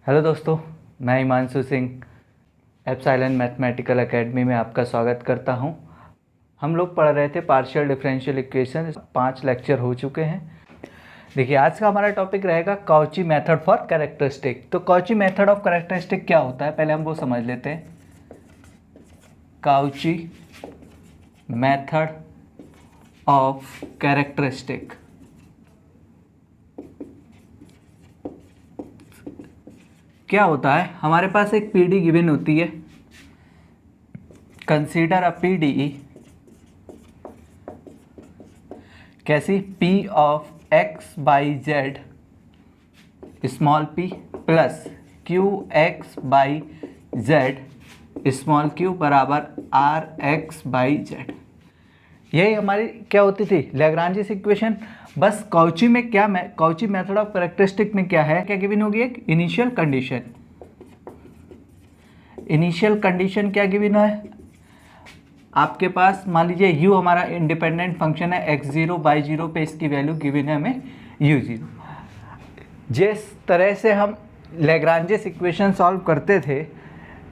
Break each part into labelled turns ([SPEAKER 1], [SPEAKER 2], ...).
[SPEAKER 1] Hello दोस्तों, मैं Himanshu Singh epsilon mathematical academy में आपका स्वागत करता हूं। हम लोग पढ़ रहे थे पार्शियल डिफरेंशियल इक्वेशन। 5 लेक्चर हो चुके हैं। देखिए, आज का हमारा टॉपिक रहेगा काउची मेथड फॉर कैरेक्टरिस्टिक। तो काउची मेथड ऑफ कैरेक्टरिस्टिक क्या होता है, पहले हम वो समझ लेते हैं। काउची मेथड ऑफ कैरेक्टरिस्टिक क्या होता है? हमारे पास एक पीडी गिवन होती है। कंसीडर अ पीडीई कैसी? P of x by Z small P plus Q x by Z small Q बराबर आर एक्स बाई जेड। यही हमारी क्या होती थी? लैग्रांजिस इक्वेशन। बस काउची में क्या काउची मेथड ऑफ कैरेक्टरिस्टिक में क्या है? क्या गिवन होगी? एक इनिशियल कंडीशन। इनिशियल कंडीशन क्या गिवन है? आपके पास मान लीजिए u हमारा इंडिपेंडेंट फंक्शन है, x0 y0 पे इसकी वैल्यू गिवन है हमें u0। जिस तरह से हम लैग्रांजिस इक्वेशन सॉल्व करते थे,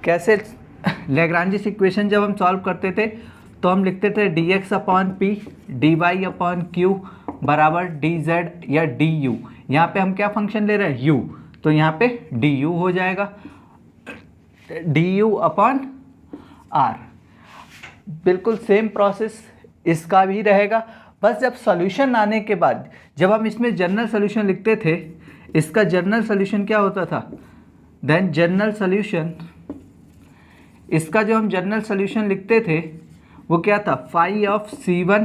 [SPEAKER 1] कैसे लैग्रांजिस इक्वेशन जब हम सॉल्व करते थे तो हम लिखते थे dx upon P dy upon Q बराबर dz या du। यहाँ पे हम क्या फंक्शन ले रहे हैं? u, तो यहाँ पे du हो जाएगा, du अपॉन r। बिल्कुल सेम प्रोसेस इसका भी रहेगा। बस जब सॉल्यूशन आने के बाद जब हम इसमें जनरल सॉल्यूशन लिखते थे, इसका जनरल सॉल्यूशन क्या होता था? देन जनरल सॉल्यूशन, इसका जो हम जनरल सॉल्यूशन लिखते थे वो क्या था? फाई ऑफ c1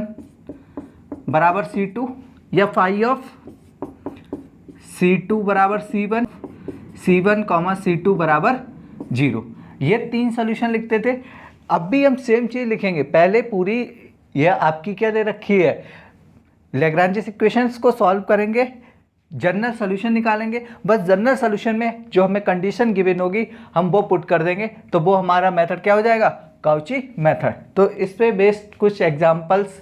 [SPEAKER 1] बराबर c2 या फाई ऑफ c2 बराबर c1, c1 कॉमा c2 बराबर 0। ये 3 सॉल्यूशन लिखते थे। अब भी हम सेम चीज़ लिखेंगे। पहले पूरी यह आपकी क्या दे रखी है? लैग्रांजिस इक्वेशंस को सॉल्व करेंगे, जनरल सॉल्यूशन निकालेंगे। बस जनरल सॉल्यूशन में जो हमें कंडीशन गिवन होगी हम वो पुट कर देंगे, तो वो हमारा मेथड क्या हो जाएगा? Cauchy method. तो इस पे बेस्ड कुछ एग्जांपल्स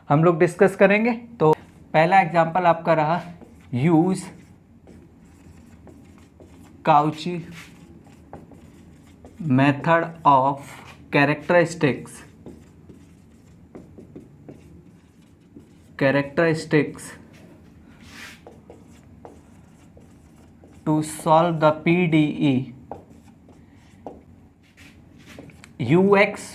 [SPEAKER 1] हम लोग डिस्कस करेंगे। तो पहला एग्जांपल आपका रहा, use Cauchy method of characteristics to solve the PDE ux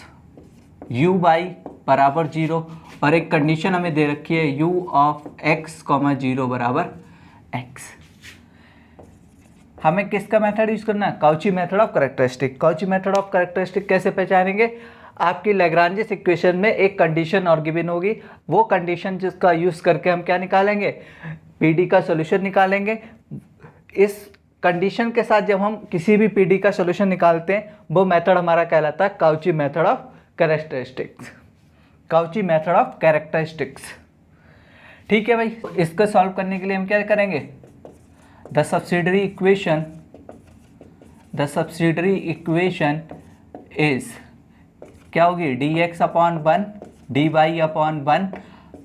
[SPEAKER 1] u by बराबर 0 और एक कंडीशन हमें दे रखी है u ऑफ x कॉमा 0 बराबर x। हमें किसका मेथड यूज करना है? Cauchy method of characteristic. Cauchy method of characteristic कैसे पहचानेंगे? आपकी लैग्रांजिस इक्वेशन में एक कंडीशन और गिवन होगी, वो कंडीशन जिसका यूज करके हम क्या निकालेंगे? पीडी का सॉल्यूशन निकालेंगे। इस कंडीशन के साथ जब हम किसी भी पीडी का सॉल्यूशन निकालते हैं वो मेथड हमारा कहलाता है Cauchy method of characteristics. Cauchy method of characteristics. ठीक है भाई, इसको सॉल्व करने के लिए हम क्या करेंगे? द सब्सिडरी इक्वेशन इज क्या होगी? dx upon 1 dy upon 1।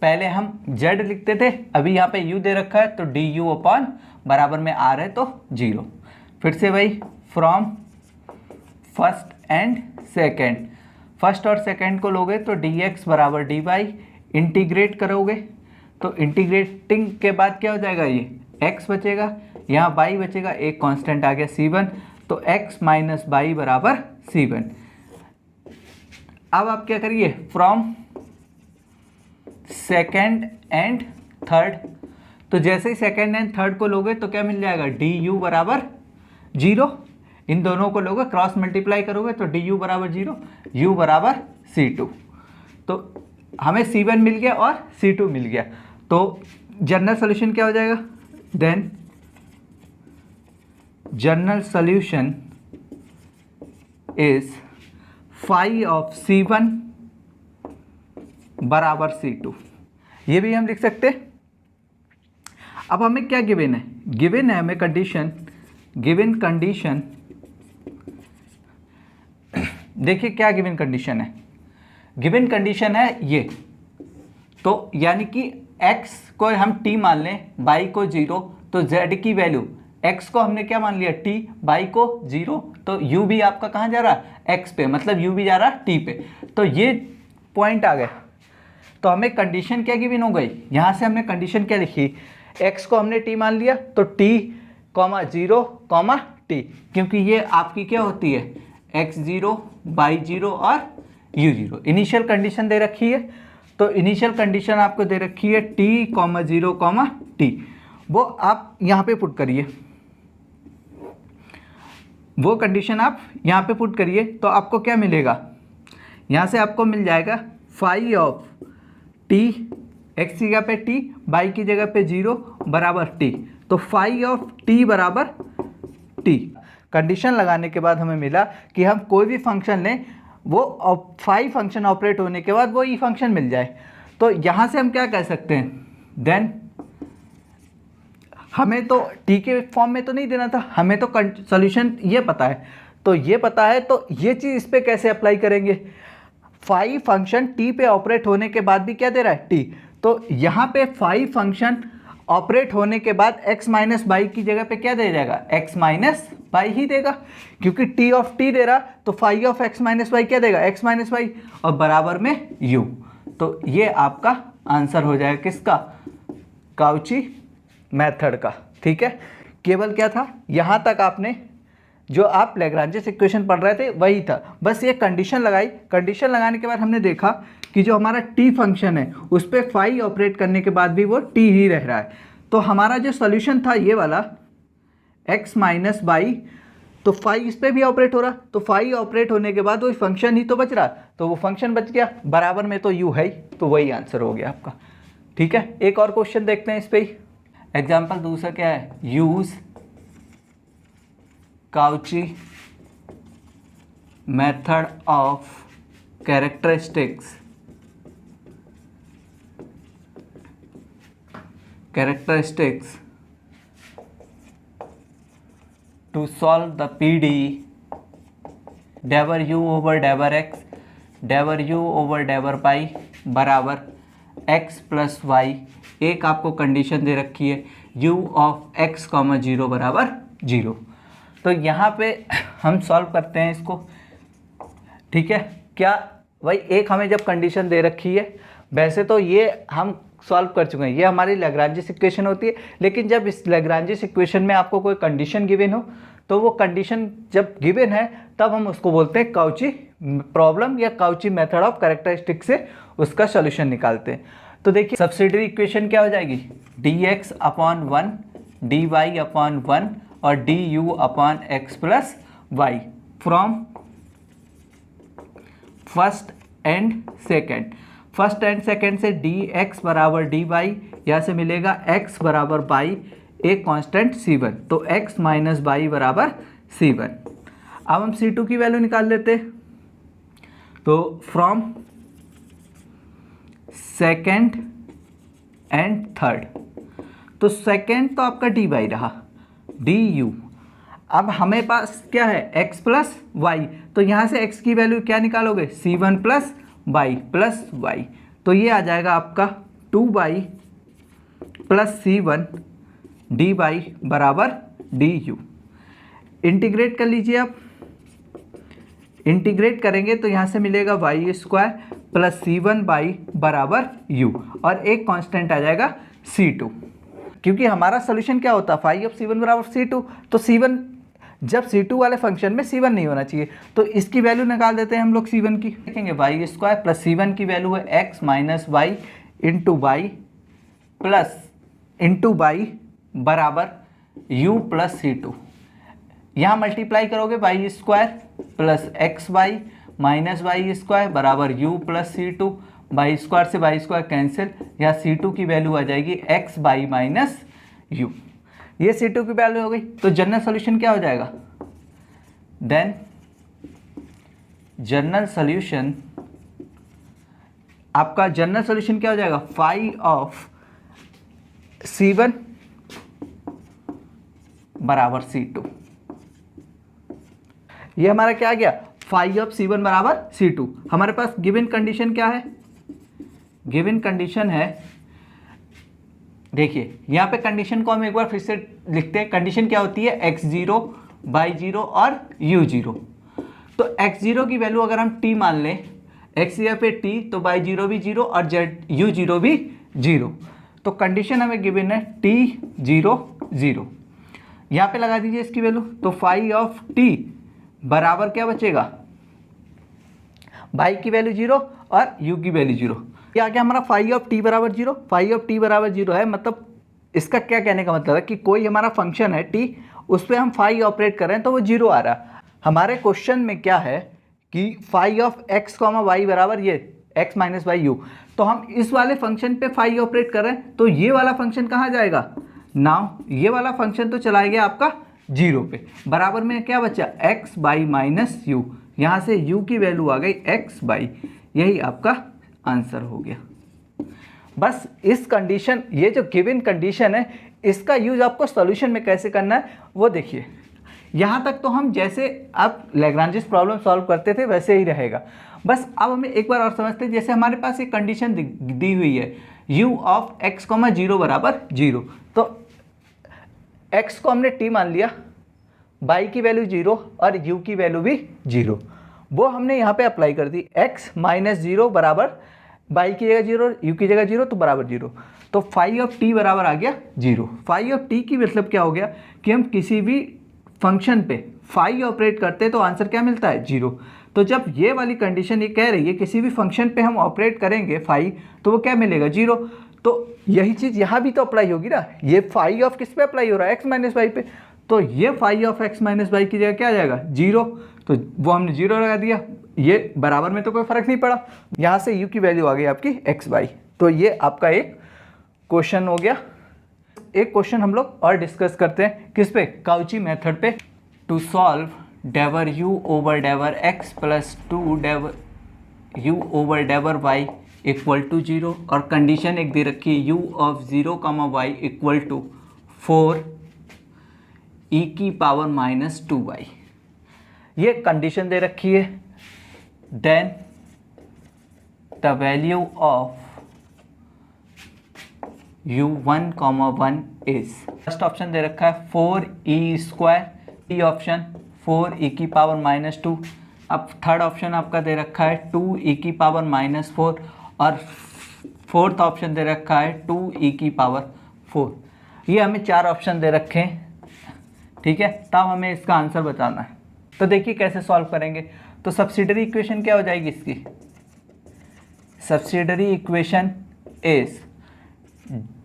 [SPEAKER 1] पहले हम z लिखते थे, अभी यहाँ पे u दे रखा है तो du अपॉन बराबर में r है तो 0। फिर से भाई from first and second, first और सेकेंड को लोगे तो dx बराबर dy, इंटीग्रेट करोगे तो इंटीग्रेटिंग के बाद क्या हो जाएगा? ये x बचेगा, यहाँ y बचेगा, एक कांस्टेंट आ गया c1, तो x माइनस y बराबर c1। अब आप क्या करिए? फ्रॉम सेकेंड एंड थर्ड, तो जैसे ही सेकेंड एंड थर्ड को लोगे तो क्या मिल जाएगा? du बराबर 0। इन दोनों को लोगे, क्रॉस मल्टीप्लाई करोगे तो du बराबर 0, u बराबर c2। तो हमें c1 मिल गया और c2 मिल गया, तो जनरल सोल्यूशन क्या हो जाएगा? Then general solution is phi of c1 बराबर c2। ये भी हम लिख सकते हैं। अब हमें क्या गिवन है? गिवन है हमें कंडीशन, गिवन कंडीशन। देखिए क्या गिवन कंडीशन है? गिवन कंडीशन है ये, तो यानी कि x को हम t मान लें, y को 0, तो z की वैल्यू x को हमने क्या मान लिया t, y को 0, तो u भी आपका कहाँ जा रहा है x पे, मतलब u भी जा रहा है t पे। तो ये पॉइंट आ गया। तो हमें कंडीशन क्या गिवन हो गई, यहाँ से हमने कंडीशन क्या लिखी, x को हमने t मान लिया तो t, 0, t, क्योंकि ये आपकी क्या होती है x0, y0 और u0। इनिशियल कंडीशन दे रखी है, तो इनिशियल कंडीशन आपको दे रखी है t, 0, t, वो आप यहाँ पे पुट करिए, वो कंडीशन आप यहाँ पे पुट करिए तो आपको क्या मिलेगा, यहाँ से आपको मिल जाएगा फाई ऑफ t, x की जगह पे t, y की जगह पे 0 बराबर t, तो फाई ऑफ t बराबर t। कंडीशन लगाने के बाद हमें मिला कि हम कोई भी फंक्शन लें वो फाई फंक्शन ऑपरेट होने के बाद वो ई फंक्शन मिल जाए। तो यहाँ से हम क्या कह सकते हैं, देन हमें तो t के फॉर्म में तो नहीं देना था, हमें तो सॉल्यूशन ये पता है, तो ये पता है तो ये चीज़ इस पर कैसे अप्लाई करेंगे, फाई फंक्शन t पे ऑपरेट होने के बाद भी क्या दे रहा है t, तो यहाँ पे फाई फंक्शन ऑपरेट होने के बाद x माइनस वाई की जगह पे क्या दे जाएगा, x माइनस वाई ही देगा, क्योंकि t ऑफ t दे रहा तो phi of x minus y क्या देगा, x माइनस वाई, और बराबर में u। तो ये आपका आंसर हो जाएगा किसका, काउची मेथड का। ठीक है, केवल क्या था, यहाँ तक आपने जो आप लैग्रांजेस इक्वेशन पढ़ रहे थे वही था, बस ये कंडीशन लगाई। कंडीशन लगाने के बाद हमने देखा कि जो हमारा t फंक्शन है उस पर फाई ऑपरेट करने के बाद भी वो t ही रह रहा है। तो हमारा जो सॉल्यूशन था ये वाला x माइनस वाई, तो फाई इस पर भी ऑपरेट हो रहा, तो फाई ऑपरेट होने के बाद वो फंक्शन ही तो बच रहा, तो वो फंक्शन बच गया, बराबर में तो u है ही, तो वही आंसर हो गया आपका। ठीक है, एक और क्वेश्चन देखते हैं इस पर ही। एग्जाम्पल दूसरा क्या है, use Cauchy method of characteristics to solve the PD डेवर u over डेवर x डेवर u over डेवर पाई बराबर x प्लस वाई। एक आपको कंडीशन दे रखी है u ऑफ x, 0 बराबर 0। तो यहाँ पे हम सॉल्व करते हैं इसको। ठीक है, क्या भाई एक हमें जब कंडीशन दे रखी है, वैसे तो ये हम सॉल्व कर चुके हैं, ये हमारी लैग्रांजेस इक्वेशन होती है, लेकिन जब इस लैग्रांजेस इक्वेशन में आपको कोई कंडीशन गिवन हो तो वो कंडीशन जब गिवन है तब हम उसको बोलते हैं काउची प्रॉब्लम या काउची मेथड ऑफ कैरेक्टरिस्टिक से उसका सॉल्यूशन निकालते हैं। तो देखिए सब्सिडियरी इक्वेशन क्या हो जाएगी, dx अपॉन 1 dy अपॉन 1 और du upon x plus y from first and second. First and second से dx बराबर dy, यहाँ से मिलेगा x बराबर y, एक कांस्टेंट c1, तो x माइनस y बराबर c1। अब हम c2 की वैल्यू निकाल लेते हैं, तो फ्रॉम सेकेंड एंड थर्ड, तो सेकेंड तो आपका dy रहा, du। अब हमें पास क्या है x प्लस वाई, तो यहाँ से x की वैल्यू क्या निकालोगे, c1 plus Y plus Y, तो ये आ जाएगा आपका 2y प्लस c1 dy बराबर du। इंटीग्रेट कर लीजिए आप, इंटीग्रेट करेंगे तो यहाँ से मिलेगा y square plus c1 by बराबर u, और एक कांस्टेंट आ जाएगा c2, क्योंकि हमारा सोल्यूशन क्या होता है फाई ऑफ c1 बराबर c2, तो c1 जब c2 वाले फंक्शन में c1 नहीं होना चाहिए, तो इसकी वैल्यू निकाल देते हैं हम लोग c1 की। देखेंगे वाई स्क्वायर प्लस c1 की वैल्यू है x minus y into y plus into y बराबर u प्लस c2। यहाँ मल्टीप्लाई करोगे y square plus x y minus y square बराबर u plus c2, y square से y square cancel, यहाँ c2 की value आ जाएगी x by minus u, ये c2 की वैल्यू हो गई। तो जनरल सॉल्यूशन क्या हो जाएगा, देन जनरल सॉल्यूशन आपका जनरल सॉल्यूशन क्या हो जाएगा, फाई ऑफ c1 बराबर c2। ये हमारा क्या आ गया, फाई ऑफ c1 बराबर c2। हमारे पास गिवन कंडीशन क्या है, गिवन कंडीशन है देखिए यहाँ पे कंडीशन को हम एक बार फिर से लिखते हैं। कंडीशन क्या होती है, x0 y0 और u0। तो x0 की वैल्यू अगर हम t मान लें, x यहाँ पे t, तो y0 भी 0 और u0 भी 0। तो कंडीशन हमें गिवन है t0 0। यहाँ पे लगा दीजिए इसकी वैल्यू, तो फाई ऑफ t बराबर क्या बचेगा, y की वैल्यू 0 और u की वैल्यू 0। ये आ गया हमारा फाई ऑफ t बराबर 0। फाई ऑफ t बराबर 0 है, मतलब इसका क्या कहने का मतलब है कि कोई हमारा फंक्शन है t, उस पर हम फाई ऑपरेट कर रहे हैं तो वो 0 आ रहा है। हमारे क्वेश्चन में क्या है कि फाई ऑफ x, y बराबर ये x माइनस वाई यू। तो हम इस वाले फंक्शन पे फाई ऑपरेट कर रहे हैं, तो ये वाला फंक्शन कहाँ जाएगा, नाउ ये वाला फंक्शन तो चला गया आपका 0 पे। बराबर में क्या बचा, x बाई माइनस यू। यहाँ से u की वैल्यू आ गई x बाई। यही आपका आंसर हो गया। बस इस कंडीशन, ये जो गिवन कंडीशन है, इसका यूज आपको सॉल्यूशन में कैसे करना है वो देखिए। यहाँ तक तो हम जैसे आप लैग्रांजेस प्रॉब्लम सॉल्व करते थे वैसे ही रहेगा। बस अब हमें एक बार और समझते हैं। जैसे हमारे पास एक कंडीशन दी हुई है u ऑफ x, 0 बराबर 0। तो x को हमने t मान लिया, y की वैल्यू 0 और u की वैल्यू भी 0, वो हमने यहाँ पे अप्लाई कर दी। x माइनस 0 बराबर y की जगह 0, u की जगह 0, तो बराबर 0। तो फाई ऑफ t बराबर आ गया 0। फाई ऑफ t की मतलब क्या हो गया कि हम किसी भी फंक्शन पे फाई ऑपरेट करते हैं तो आंसर क्या मिलता है, 0। तो जब ये वाली कंडीशन ये कह रही है किसी भी फंक्शन पे हम ऑपरेट करेंगे फाई, तो वो क्या मिलेगा, 0। तो यही चीज़ यहाँ भी तो अप्लाई होगी ना। ये फाई ऑफ किस पे अप्लाई हो रहा है, x माइनस वाई पे। तो ये phi of x minus y की जगह क्या आ जाएगा, 0। तो वो हमने 0 लगा दिया। ये बराबर में तो कोई फ़र्क नहीं पड़ा। यहाँ से u की वैल्यू आ गई आपकी x बाई। तो ये आपका एक क्वेश्चन हो गया। एक क्वेश्चन हम लोग और डिस्कस करते हैं, किस पे, काउची मेथड पे। टू सॉल्व डेवर u ओवर डेवर x प्लस 2 डेवर u ओवर डेवर y इक्वल टू 0। और कंडीशन एक दे रखी है u of 0, y equal to 4 e की पावर माइनस 2y। ये कंडीशन दे रखी है। Then the value of u1, 1 is, first option दे रखा है 4e², ई ऑप्शन 4e की पावर माइनस 2। अब थर्ड ऑप्शन आपका दे रखा है 2e की पावर माइनस 4 और फोर्थ ऑप्शन दे रखा है 2e की पावर 4। ये हमें 4 ऑप्शन दे रखे हैं, ठीक है। तब हमें इसका आंसर बताना है। तो देखिए कैसे सॉल्व करेंगे। तो सब्सिडरी इक्वेशन क्या हो जाएगी इसकी, subsidiary equation is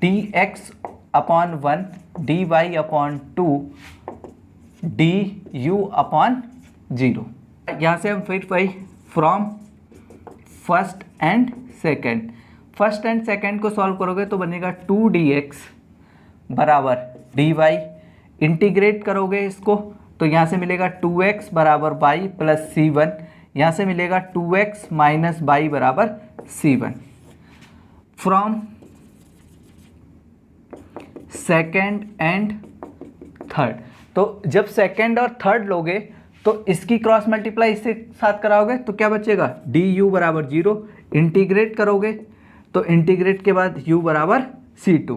[SPEAKER 1] dx upon 1 dy upon 2 du upon 0। यहाँ से हम फिर वही from first and second, first and second को सॉल्व करोगे तो बनेगा 2dx बराबर dy। इंटीग्रेट करोगे इसको तो यहाँ से मिलेगा 2x बराबर y प्लस c1। यहाँ से मिलेगा 2x माइनस y बराबर c1। From second and third, तो जब सेकेंड और थर्ड लोगे तो इसकी क्रॉस मल्टीप्लाई इससे साथ कराओगे तो क्या बचेगा, du बराबर 0। इंटीग्रेट करोगे तो इंटीग्रेट के बाद u बराबर c2।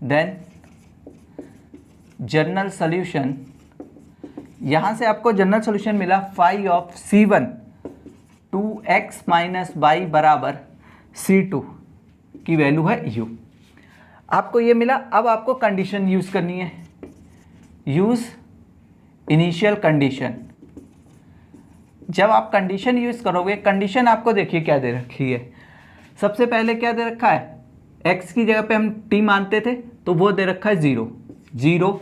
[SPEAKER 1] देन जनरल सॉल्यूशन, यहाँ से आपको जनरल सॉल्यूशन मिला phi of c1 2x minus y बराबर c2 की वैल्यू है u। आपको ये मिला। अब आपको कंडीशन यूज़ करनी है, यूज़ इनिशियल कंडीशन। जब आप कंडीशन यूज़ करोगे, कंडीशन आपको देखिए क्या दे रखी है। सबसे पहले क्या दे रखा है, x की जगह पे हम t मानते थे तो वो दे रखा है 0 0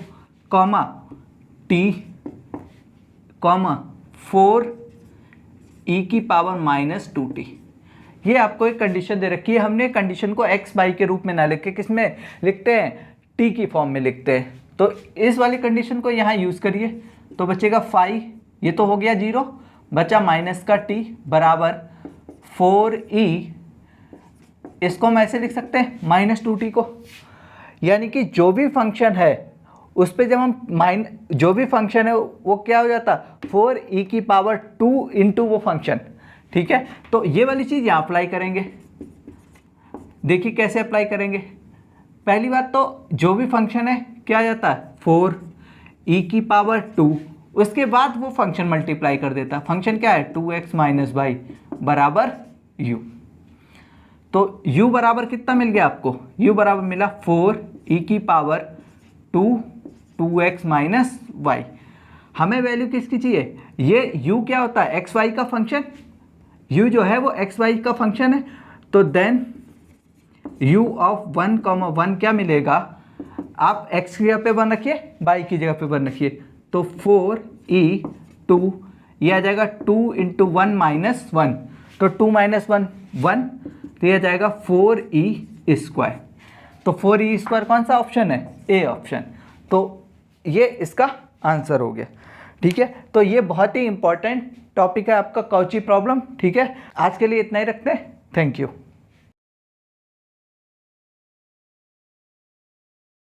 [SPEAKER 1] कॉमा t कॉमा 4 e की पावर माइनस 2t। ये आपको एक कंडीशन दे रखी है। हमने कंडीशन को x बाई के रूप में ना लिख के किस में लिखते हैं, t की फॉर्म में लिखते हैं। तो इस वाली कंडीशन को यहाँ यूज़ करिए तो बचेगा 5, ये तो हो गया 0, बचा माइनस का t बराबर 4e। इसको हम ऐसे लिख सकते हैं माइनस 2t को, यानी कि जो भी फंक्शन है उस पर जब हम जो भी फंक्शन है वो क्या हो जाता, 4e की पावर 2 इंटू वो फंक्शन, ठीक है। तो ये वाली चीज़ यहाँ अप्लाई करेंगे। देखिए कैसे अप्लाई करेंगे। पहली बात तो जो भी फंक्शन है क्या आ जाता है 4e⁻², उसके बाद वो फंक्शन मल्टीप्लाई कर देता है। फंक्शन क्या है 2x - y बराबर u। तो u बराबर कितना मिल गया आपको, u बराबर मिला 4e⁻², 2x - y। हमें वैल्यू किसकी चाहिए, ये u क्या होता है एक्स वाई का फंक्शन, u जो है वो एक्स वाई का फंक्शन है। तो देन u ऑफ 1, 1 क्या मिलेगा, आप x की जगह पे 1 रखिए, y की जगह पे 1 रखिए, तो 4e2 ये आ जाएगा 2 × 1 - 1, तो 2 - 1 1, तो ये आ जाएगा 4e²। तो 4e² कौन सा ऑप्शन है, ए ऑप्शन। तो ये इसका आंसर हो गया। ठीक है, तो ये बहुत ही इंपॉर्टेंट टॉपिक है आपका कॉची प्रॉब्लम। ठीक है, आज के लिए इतना ही रखते हैं। Thank you.